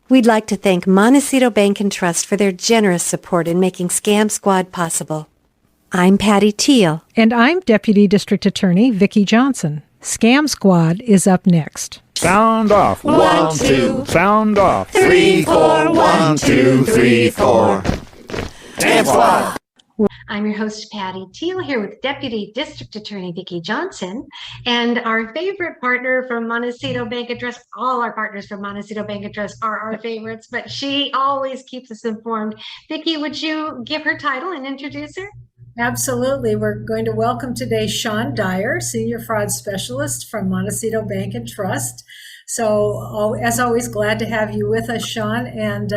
We'd like to thank Monteciot Bank Trust for their generous support in making Scam Squad possible. I'm Patty Teal. And I'm Deputy District Attorney Vicki Johnson. Scam Squad is up next. Sound off. 1, 2. Sound off. 3, 4. 1, 2, 3, 4. Scam Squad. I'm your host, Patty Teal, here with Deputy District Attorney Vicki Johnson, and our favorite partner from Monteciot Bank Trust. All our partners from Monteciot Bank Trust are our favorites, but she always keeps us informed. Vicki, would you give her title and introduce her? Absolutely. We're going to welcome today Shawn Dyer, Senior Fraud Specialist from Monteciot Bank Trust. So, as always, glad to have you with us, Shawn, and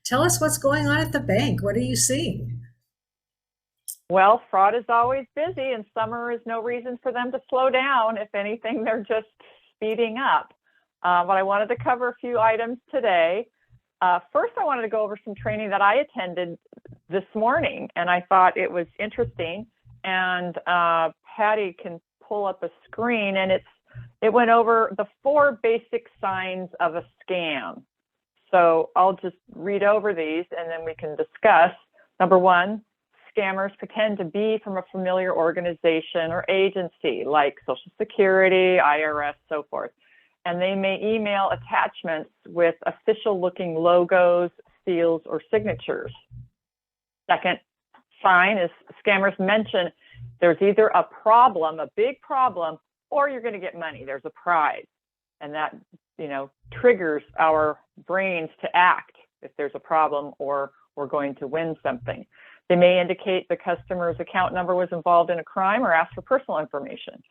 tell us what's going on at the bank. What are you seeing? Well, fraud is always busy, and summer is no reason for them to slow down. If anything, they're just speeding up. But I wanted to cover a few items today. First, I wanted to go over some training that I attended this morning, and I thought it was interesting. And Patty can pull up a screen, and it went over the 4 basic signs of a scam. So I'll just read over these, and then we can discuss. Number 1. Scammers pretend to be from a familiar organization or agency like Social Security, IRS, so forth. And they may email attachments with official-looking logos, seals, or signatures. Second sign is scammers mention there's either a problem, a big problem, or you're going to get money. There's a prize. And that, triggers our brains to act if there's a problem or we're going to win something. They may indicate the customer's account number was involved in a crime or ask for personal information.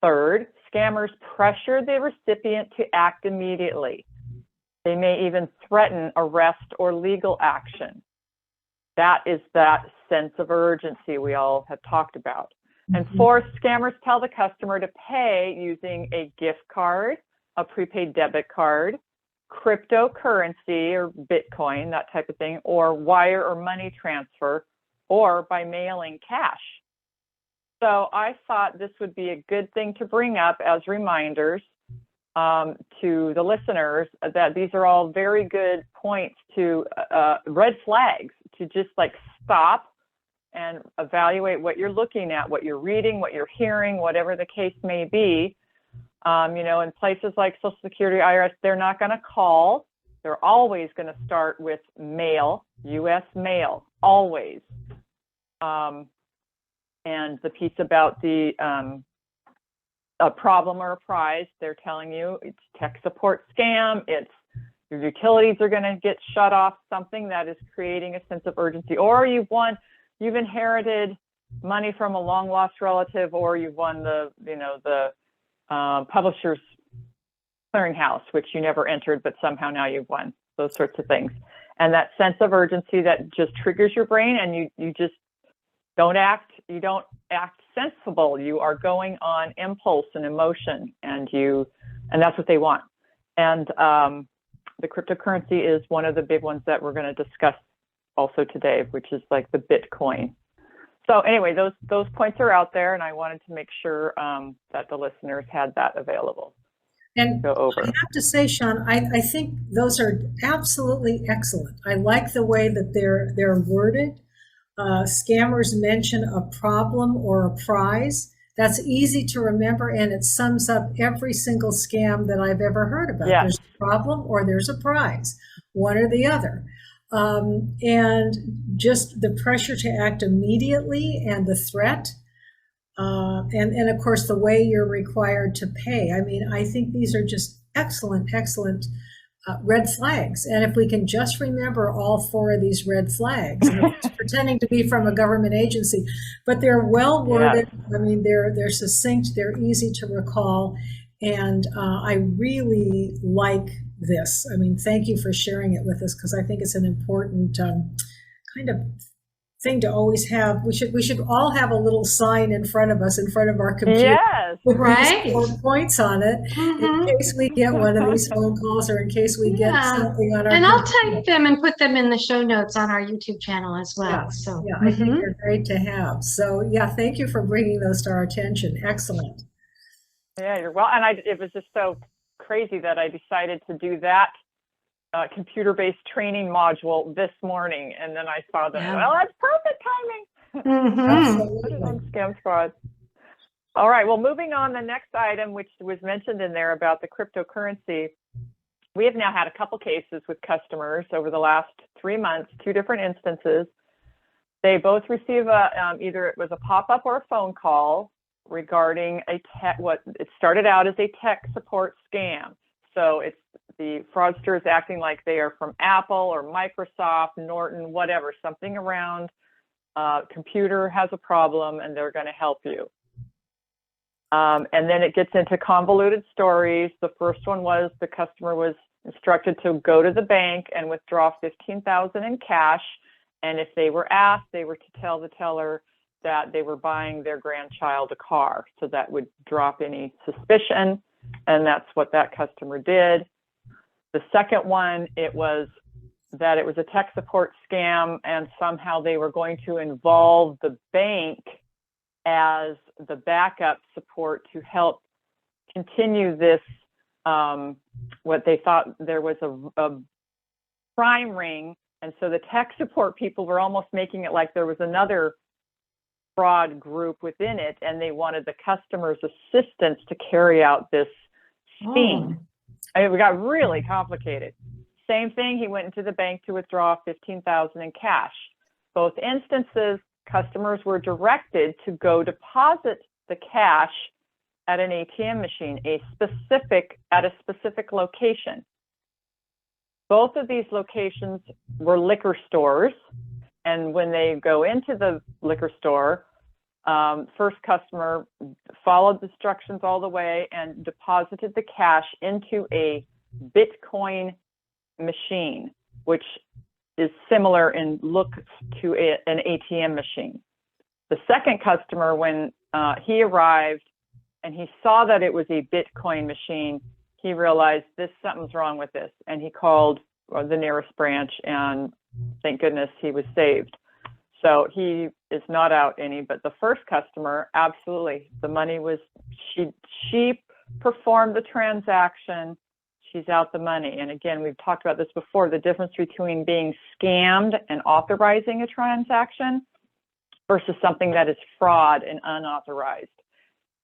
Third, scammers pressure the recipient to act immediately. They may even threaten arrest or legal action. That is that sense of urgency we all have talked about. And fourth, scammers tell the customer to pay using a gift card, a prepaid debit card, cryptocurrency or Bitcoin, that type of thing, or wire or money transfer, or by mailing cash. So I thought this would be a good thing to bring up as reminders to the listeners that these are all very good points to red flags to just stop and evaluate what you're looking at, what you're reading, what you're hearing, whatever the case may be. In places like Social Security, IRS, they're not going to call. They're always going to start with mail, U.S. mail, always. And the piece about the a problem or a prize, they're telling you it's tech support scam. It's your utilities are going to get shut off, something that is creating a sense of urgency. Or you've inherited money from a long lost relative, or you've won the publisher's clearinghouse, which you never entered, but somehow now you've won, those sorts of things. And that sense of urgency that just triggers your brain, and you just don't act sensible. You are going on impulse and emotion, and that's what they want. And the cryptocurrency is one of the big ones that we're going to discuss also today, which is like the Bitcoin. So anyway, those points are out there, and I wanted to make sure that the listeners had that available. And go over. I have to say, Shawn, I think those are absolutely excellent. I like the way that they're worded. Scammers mention a problem or a prize. That's easy to remember, and it sums up every single scam that I've ever heard about. Yeah. There's a problem or there's a prize, one or the other. And just the pressure to act immediately and the threat, and of course the way you're required to pay. I mean, I think these are just excellent red flags. And if we can just remember all 4 of these red flags, pretending to be from a government agency, but they're well worded. Yeah. I mean, they're succinct, they're easy to recall, and I really like this. I mean, thank you for sharing it with us, because I think it's an important kind of thing to always have. We should all have a little sign in front of us, in front of our computer, yes, with right, these 4 points on it, in case we get one of these phone calls, or in case we get something on our and computer. I'll type them and put them in the show notes on our YouTube channel as well. Yeah, so I think they're great to have. So thank you for bringing those to our attention. Excellent. Yeah, you're well. And it was just so crazy that I decided to do that computer-based training module this morning, and then I saw that. Yeah. Well, that's perfect timing. Mhm. Put it on Scam Squad. All right. Well, moving on, the next item, which was mentioned in there about the cryptocurrency, we have now had a couple cases with customers over the last 3 months, 2 different instances. They both receive either it was a pop-up or a phone call regarding what it started out as a tech support scam. So it's the fraudster is acting like they are from Apple or Microsoft, Norton, whatever, something around computer has a problem and they're going to help you. And then it gets into convoluted stories. The first one was the customer was instructed to go to the bank and withdraw $15,000 in cash. And if they were asked, they were to tell the teller that they were buying their grandchild a car. So that would drop any suspicion. And that's what that customer did. The second one, it was that it was a tech support scam and somehow they were going to involve the bank as the backup support to help continue this, what they thought there was a crime ring. And so the tech support people were almost making it like there was another fraud group within it, and they wanted the customer's assistance to carry out this scheme. I mean, it got really complicated. Same thing, he went into the bank to withdraw $15,000 in cash. Both instances, customers were directed to go deposit the cash at an ATM machine, at a specific location. Both of these locations were liquor stores. And when they go into the liquor store, first customer followed the instructions all the way and deposited the cash into a Bitcoin machine, which is similar in look to an ATM machine. The second customer, when he arrived and he saw that it was a Bitcoin machine, he realized something's wrong with this, and he called the nearest branch, and thank goodness he was saved. So he is not out any, but the first customer, absolutely, the money was, she performed the transaction, she's out the money. And again, we've talked about this before, the difference between being scammed and authorizing a transaction versus something that is fraud and unauthorized.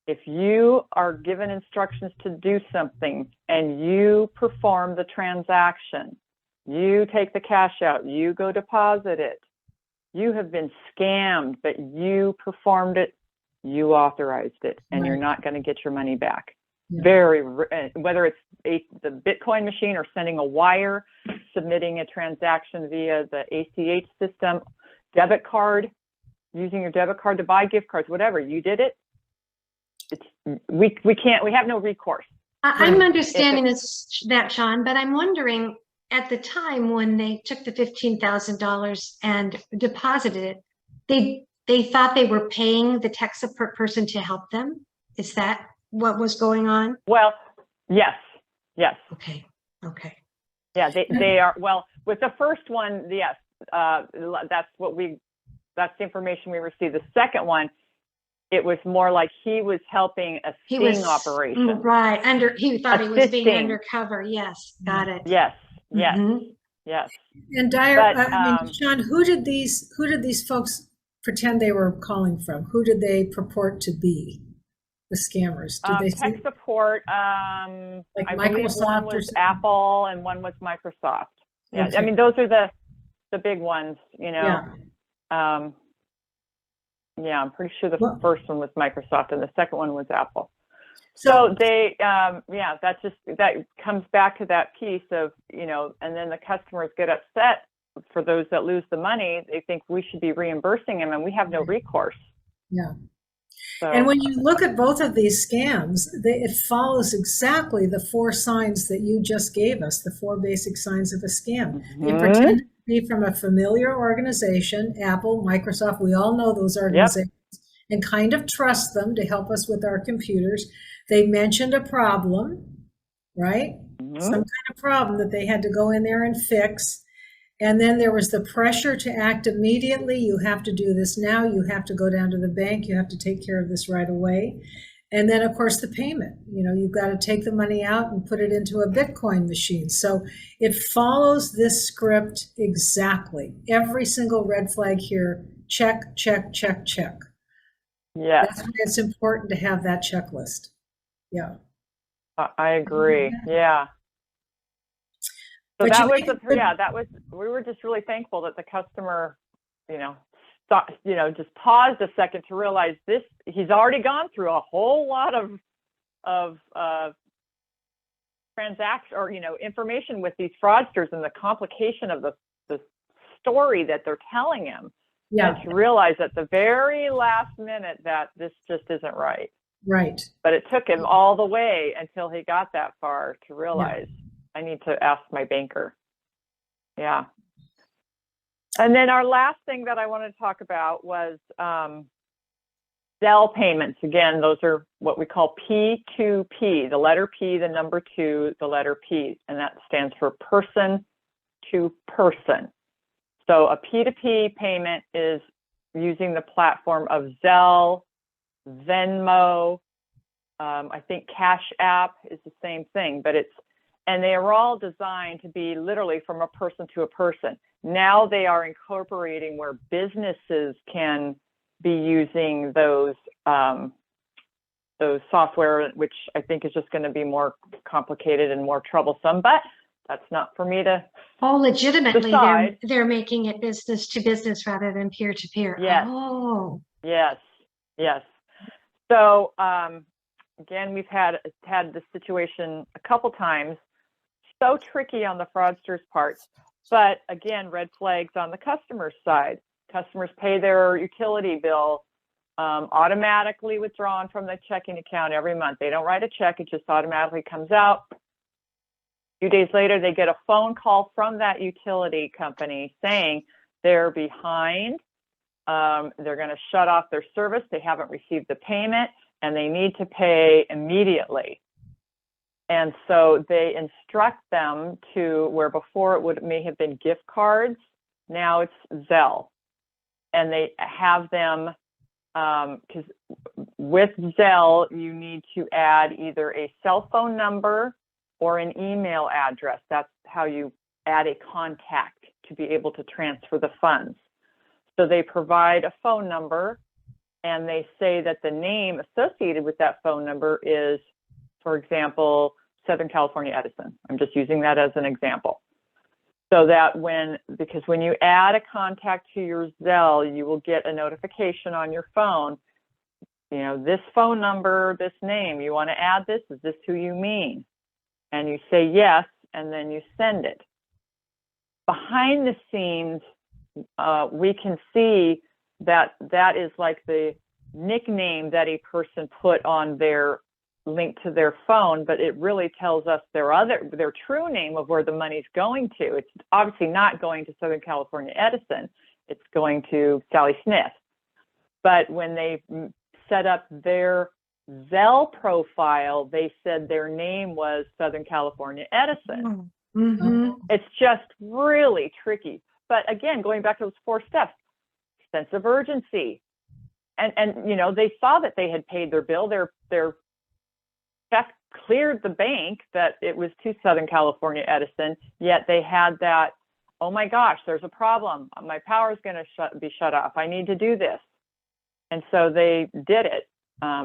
If you are given instructions to do something and you perform the transaction, you take the cash out, you go deposit it, you have been scammed, but you performed it, you authorized it, and you're not going to get your money back. Yeah. Whether it's the Bitcoin machine or sending a wire, submitting a transaction via the ACH system, debit card, using your debit card to buy gift cards, whatever, you did it. We have no recourse. I'm understanding that, Shawn, but I'm wondering, at the time when they took the $15,000 and deposited it, they thought they were paying the tech support person to help them. Is that what was going on? Well, yes. Okay. Yeah, they are. Well, with the first one, yes, that's the information we received. The second one, it was more like he was helping a sting operation. Right. He thought he was being undercover. Yes. Got it. Yes. Mm-hmm. Yes. And Dyer, Shawn, who did these folks pretend they were calling from? Who did they purport to be? The scammers? Did they tech support? like I Microsoft believe one was Apple and one was Microsoft. Yeah. Okay. I mean, those are the big ones, you know. Yeah. I'm pretty sure the first one was Microsoft and the second one was Apple. So they, that comes back to that piece of, you know, and then the customers get upset for those that lose the money. They think we should be reimbursing them and we have no recourse. Yeah. So, and when you look at both of these scams, it follows exactly the 4 signs that you just gave us, the 4 basic signs of a scam. Mm-hmm. They pretend to be from a familiar organization, Apple, Microsoft, we all know those organizations, and kind of trust them to help us with our computers. They mentioned a problem, right? Mm-hmm. Some kind of problem that they had to go in there and fix. And then there was the pressure to act immediately. You have to do this now. You have to go down to the bank. You have to take care of this right away. And then, of course, the payment. You've got to take the money out and put it into a Bitcoin machine. So it follows this script exactly. Every single red flag here, check, check, check, check. Yes. That's why it's important to have that checklist. Yeah. I agree. Yeah. So But that was, we were just really thankful that the customer, just paused a second to realize he's already gone through a whole lot of transaction or, information with these fraudsters and the complication of the story that they're telling him. Yeah. And to realize at the very last minute that this just isn't right. Right. But it took him all the way until he got that far to realize I need to ask my banker. Yeah. And then our last thing that I wanted to talk about was Zelle payments. Again, those are what we call P2P, the letter P, the number 2, the letter P, and that stands for person to person. So a P2P payment is using the platform of Zelle, Venmo, I think CashApp is the same thing, and they are all designed to be literally from a person to a person. Now they are incorporating where businesses can be using those software, which I think is just going to be more complicated and more troublesome, but that's not for me to legitimately decide. They're making it business to business rather than peer to peer. Yes. Oh. Yes. So again, we've had this situation a couple times. So tricky on the fraudsters' part, but again, red flags on the customer's side. Customers pay their utility bill automatically withdrawn from the checking account every month. They don't write a check, it just automatically comes out. A few days later, they get a phone call from that utility company saying they're behind. They're going to shut off their service. They haven't received the payment and they need to pay immediately. And so they instruct them to where before it may have been gift cards. Now it's Zelle. And they have them, because with Zelle, you need to add either a cell phone number or an email address. That's how you add a contact to be able to transfer the funds. So they provide a phone number and they say that the name associated with that phone number is, for example, Southern California Edison. I'm just using that as an example. So that because when you add a contact to your Zelle, you will get a notification on your phone, this phone number, this name, you want to add this? Is this who you mean? And you say yes, and then you send it. Behind the scenes, we can see that is like the nickname that a person put on their link to their phone, but it really tells us their true name of where the money's going to. It's obviously not going to Southern California Edison. It's going to Sally Smith. But when they set up their Zelle profile, they said their name was Southern California Edison. Mm-hmm. It's just really tricky. But again, going back to those 4 steps, sense of urgency. And they saw that they had paid their bill. Their check cleared the bank that it was to Southern California Edison, yet they had that, oh my gosh, there's a problem. My power is going to be shut off. I need to do this. And so they did it.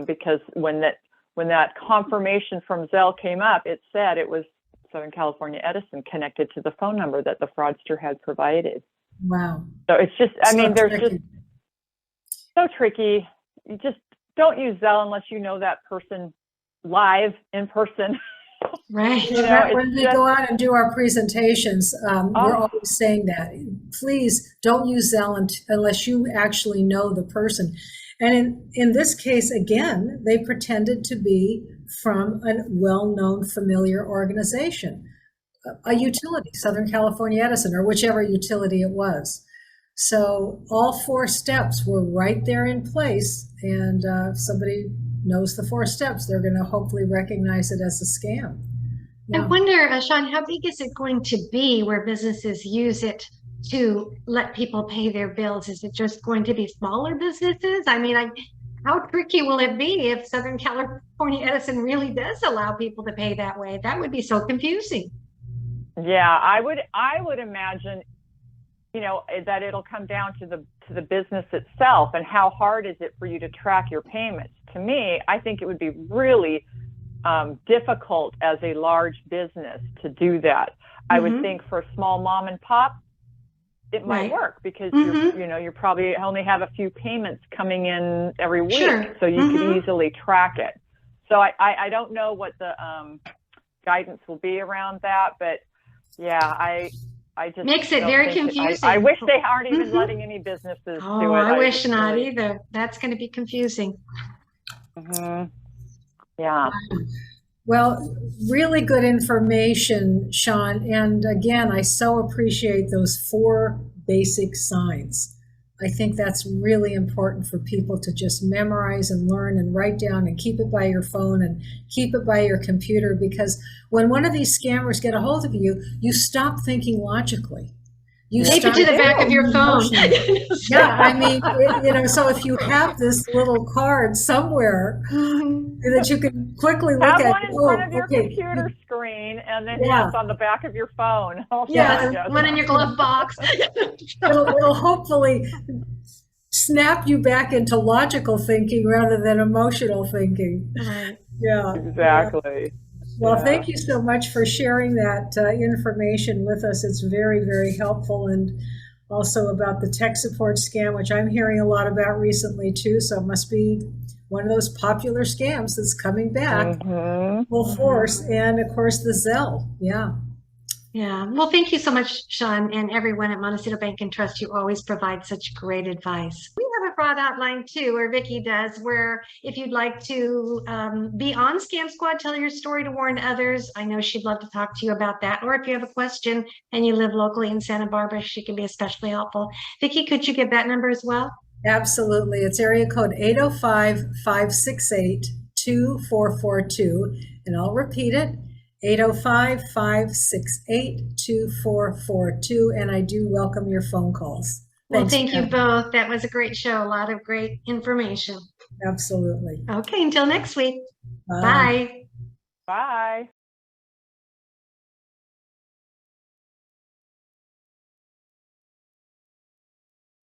Because when that confirmation from Zelle came up, it said it was Southern California Edison connected to the phone number that the fraudster had provided. Wow. So it's just, there's tricky. just so tricky. You just don't use Zelle unless you know that person live in person. Right. When we go out and do our presentations, we're always saying that. Please don't use Zelle unless you actually know the person. And in this case, again, they pretended to be from a well-known, familiar organization, a utility, Southern California Edison, or whichever utility it was. So all 4 steps were right there in place. And if somebody knows the 4 steps, they're going to hopefully recognize it as a scam. I wonder, Shawn, how big is it going to be where businesses use it to let people pay their bills? Is it just going to be smaller businesses? I mean, How tricky will it be if Southern California Edison really does allow people to pay that way? That would be so confusing. Yeah, I would imagine, you know, that it'll come down to the business itself and how hard is it for you to track your payments. To me, I think it would be really difficult as a large business to do that. I would think for a small mom and pop, it might work because you probably only have a few payments coming in every week, so you could easily track it. So I don't know what the guidance will be around that, but yeah, I just makes it very confusing. I wish they aren't even letting any businesses do it. I wish not either. That's going to be confusing. Yeah. Well, really good information, Shawn. And again, I so appreciate those 4 basic signs. I think that's really important for people to just memorize and learn and write down and keep it by your phone and keep it by your computer, because when one of these scammers get a hold of you, you stop thinking logically. You tape it to the back of your phone. Yeah, I mean, you know, so if you have this little card somewhere that you can quickly look have at. One in front of your computer screen, and then it's on the back of your phone. One in your glove box. It'll hopefully snap you back into logical thinking rather than emotional thinking. Yeah. Exactly. Well, thank you so much for sharing that information with us. It's very, very helpful. And also about the tech support scam, which I'm hearing a lot about recently too. So it must be one of those popular scams that's coming back full force. And of course, the Zelle. Yeah. Yeah. Well, thank you so much, Shawn, and everyone at Monteciot Bank and Trust. You always provide such great advice. We have a fraud outline too, or Vicki does, where if you'd like to be on Scam Squad, tell your story to warn others. I know she'd love to talk to you about that. Or if you have a question and you live locally in Santa Barbara, she can be especially helpful. Vicki, could you give that number as well? Absolutely. It's area code 805-568-2442. And I'll repeat it. 805-568-2442, and I do welcome your phone calls. Well, thank you both. That was a great show. A lot of great information. Absolutely. Okay, until next week. Bye. Bye.